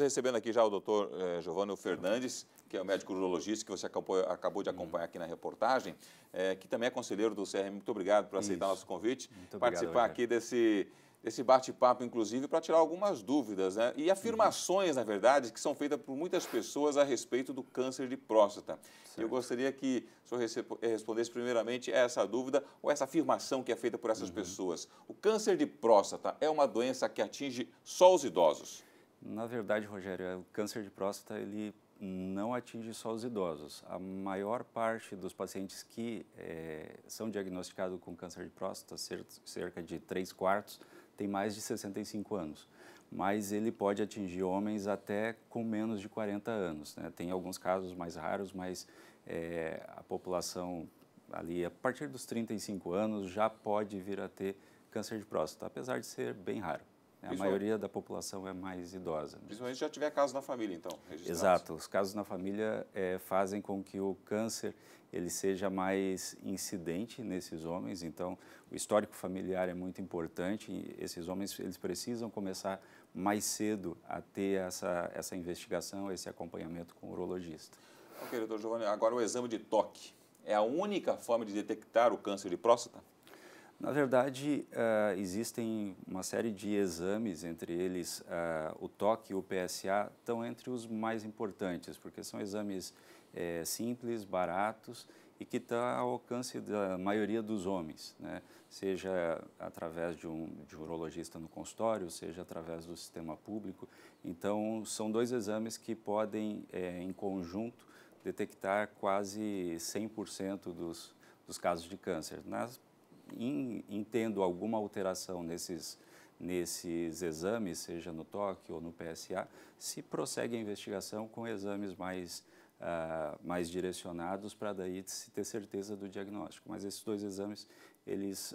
Recebendo aqui já o doutor Giovanni Fernandes, que é o médico urologista que você acabou de acompanhar aqui na reportagem, que também é conselheiro do CRM. Muito obrigado por aceitar nosso convite, participar aqui desse bate-papo, inclusive, para tirar algumas dúvidas, né? E afirmações, na verdade, que são feitas por muitas pessoas a respeito do câncer de próstata. Eu gostaria que o senhor respondesse primeiramente essa dúvida ou essa afirmação que é feita por essas pessoas. O câncer de próstata é uma doença que atinge só os idosos? Na verdade, Rogério, o câncer de próstata ele não atinge só os idosos. A maior parte dos pacientes que são diagnosticados com câncer de próstata, cerca de 3/4, tem mais de 65 anos. Mas ele pode atingir homens até com menos de 40 anos, né? Tem alguns casos mais raros, mas a população ali, a partir dos 35 anos, já pode vir a ter câncer de próstata, apesar de ser bem raro. A maioria da população é mais idosa. Né? Principalmente se já tiver casos na família, então, registrados. Exato. Os casos na família fazem com que o câncer ele seja mais incidente nesses homens. Então, o histórico familiar é muito importante. E esses homens eles precisam começar mais cedo a ter essa investigação, esse acompanhamento com o urologista. Ok, doutor Giovanni. Agora, o exame de toque é a única forma de detectar o câncer de próstata? Na verdade, existem uma série de exames, entre eles o toque e o PSA, estão entre os mais importantes, porque são exames simples, baratos e que estão ao alcance da maioria dos homens, né? Seja através de um urologista no consultório, seja através do sistema público. Então, são dois exames que podem, em conjunto, detectar quase 100% dos casos de câncer. Tendo alguma alteração nesses exames, seja no toque ou no PSA, se prossegue a investigação com exames mais direcionados para daí se ter certeza do diagnóstico. Mas esses dois exames, eles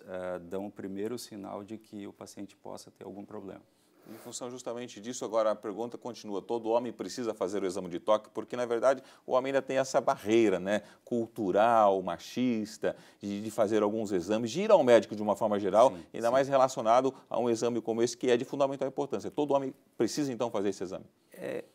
dão o primeiro sinal de que o paciente possa ter algum problema. Em função justamente disso, agora a pergunta continua. Todo homem precisa fazer o exame de toque? Porque, na verdade, o homem ainda tem essa barreira, né, cultural, machista, de fazer alguns exames, de ir ao médico de uma forma geral, sim, ainda sim. mais relacionado a um exame como esse, que é de fundamental importância. Todo homem precisa, então, fazer esse exame?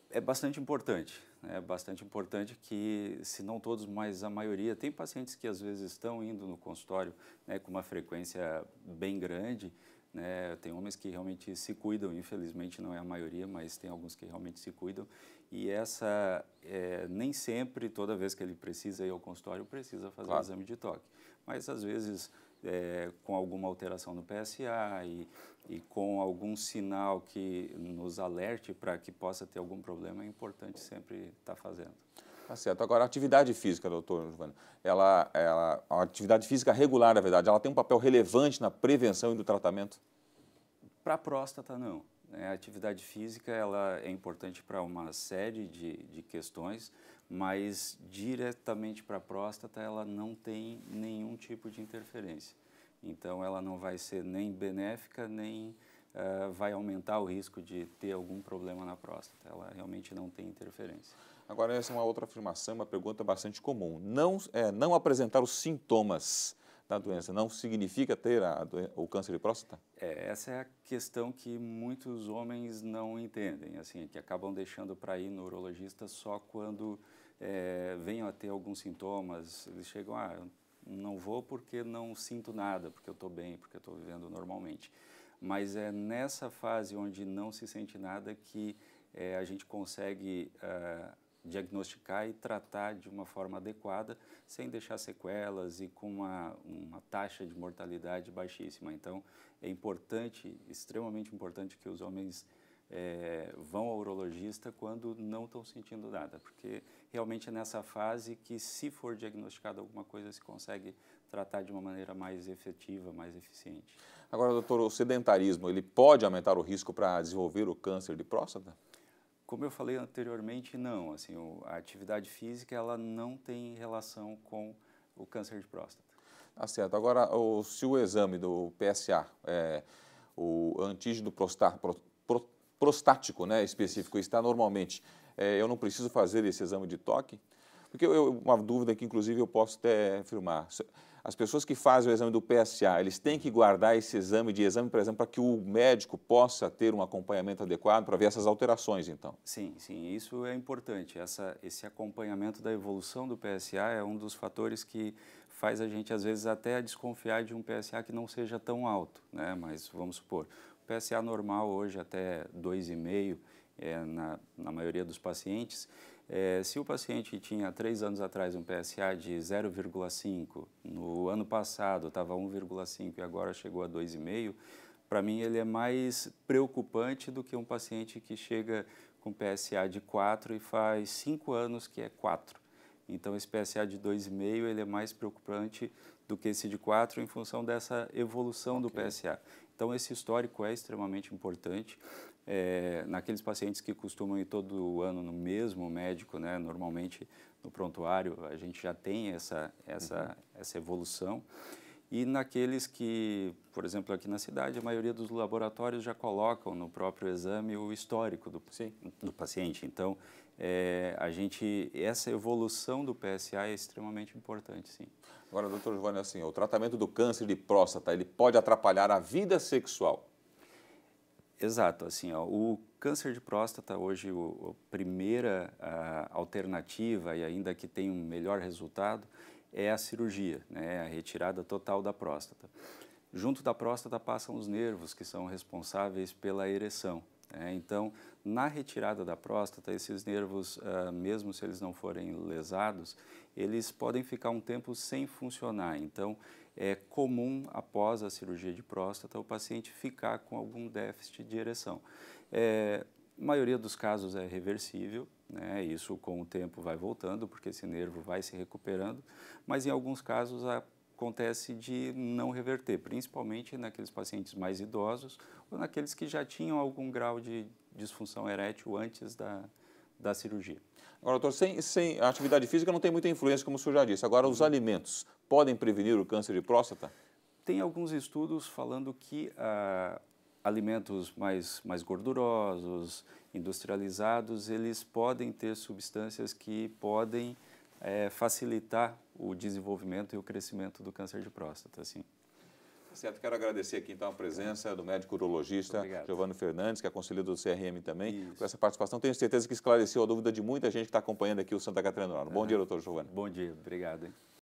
É bastante importante. É bastante importante que, se não todos, mas a maioria, tem pacientes que às vezes estão indo no consultório, né, com uma frequência bem grande, né? Tem homens que realmente se cuidam, infelizmente não é a maioria, mas tem alguns que realmente se cuidam. E nem sempre, toda vez que ele precisa ir ao consultório, precisa fazer o exame de toque. Mas às vezes, com alguma alteração no PSA e com algum sinal que nos alerte para que possa ter algum problema, é importante sempre estar fazendo. Tá certo. Agora, a atividade física, doutor Giovanni, a atividade física regular, na verdade, ela tem um papel relevante na prevenção e no tratamento? Para a próstata, não. A atividade física ela é importante para uma série de questões, mas diretamente para a próstata ela não tem nenhum tipo de interferência. Então, ela não vai ser nem benéfica, nem vai aumentar o risco de ter algum problema na próstata. Ela realmente não tem interferência. Agora, essa é uma outra afirmação, uma pergunta bastante comum. Não apresentar os sintomas da doença não significa ter o câncer de próstata? Essa é a questão que muitos homens não entendem, assim, que acabam deixando para ir no urologista só quando venham a ter alguns sintomas. Eles chegam, eu não vou porque não sinto nada, porque eu estou bem, porque eu estou vivendo normalmente. Mas é nessa fase onde não se sente nada que a gente consegue diagnosticar e tratar de uma forma adequada, sem deixar sequelas e com uma taxa de mortalidade baixíssima. Então, é importante, extremamente importante, que os homens vão ao urologista quando não estão sentindo nada, porque realmente é nessa fase que, se for diagnosticado alguma coisa, se consegue tratar de uma maneira mais efetiva, mais eficiente. Agora, doutor, o sedentarismo, ele pode aumentar o risco para desenvolver o câncer de próstata? Como eu falei anteriormente, não. Assim, a atividade física ela não tem relação com o câncer de próstata. Tá certo. Agora, se o exame do PSA, o antígeno prostático, né, específico, está normalmente, eu não preciso fazer esse exame de toque? Porque uma dúvida que, inclusive, eu posso até afirmar. As pessoas que fazem o exame do PSA, eles têm que guardar esse exame, por exemplo, para que o médico possa ter um acompanhamento adequado para ver essas alterações, então? Sim, sim, isso é importante. Esse acompanhamento da evolução do PSA é um dos fatores que faz a gente, às vezes, até desconfiar de um PSA que não seja tão alto, né? Mas vamos supor, o PSA normal hoje até 2,5, na maioria dos pacientes. Se o paciente tinha 3 anos atrás um PSA de 0,5, no ano passado estava 1,5 e agora chegou a 2,5, para mim ele é mais preocupante do que um paciente que chega com PSA de 4 e faz 5 anos que é 4. Então esse PSA de 2,5 ele é mais preocupante do que esse de 4 em função dessa evolução do PSA. Então esse histórico é extremamente importante. Naqueles pacientes que costumam ir todo ano no mesmo médico, né, normalmente no prontuário a gente já tem essa evolução. E naqueles que, por exemplo, aqui na cidade, a maioria dos laboratórios já colocam no próprio exame o histórico do paciente. Então, essa evolução do PSA é extremamente importante, sim. Agora, doutor Giovanni, assim, o tratamento do câncer de próstata, ele pode atrapalhar a vida sexual? Exato, assim, ó, o câncer de próstata hoje, a primeira alternativa, e ainda que tem um melhor resultado, é a cirurgia, né, a retirada total da próstata. Junto da próstata passam os nervos que são responsáveis pela ereção. Então, na retirada da próstata, esses nervos, mesmo se eles não forem lesados, eles podem ficar um tempo sem funcionar. Então, é comum, após a cirurgia de próstata, o paciente ficar com algum déficit de ereção. A maioria dos casos é reversível, né? Isso com o tempo vai voltando, porque esse nervo vai se recuperando, mas em alguns casos acontece de não reverter, principalmente naqueles pacientes mais idosos ou naqueles que já tinham algum grau de disfunção erétil antes da cirurgia. Agora, doutor, sem a atividade física não tem muita influência, como o senhor já disse. Agora, os alimentos podem prevenir o câncer de próstata? Tem alguns estudos falando que alimentos mais gordurosos, industrializados, eles podem ter substâncias que podem facilitar o desenvolvimento e o crescimento do câncer de próstata, sim. Certo, quero agradecer aqui então a presença do médico urologista Giovanni Fernandes, que é conselheiro do CRM também, por essa participação. Tenho certeza que esclareceu a dúvida de muita gente que está acompanhando aqui o Santa Catarina no Ar. Bom dia, doutor Giovanni. Bom dia, obrigado. Hein?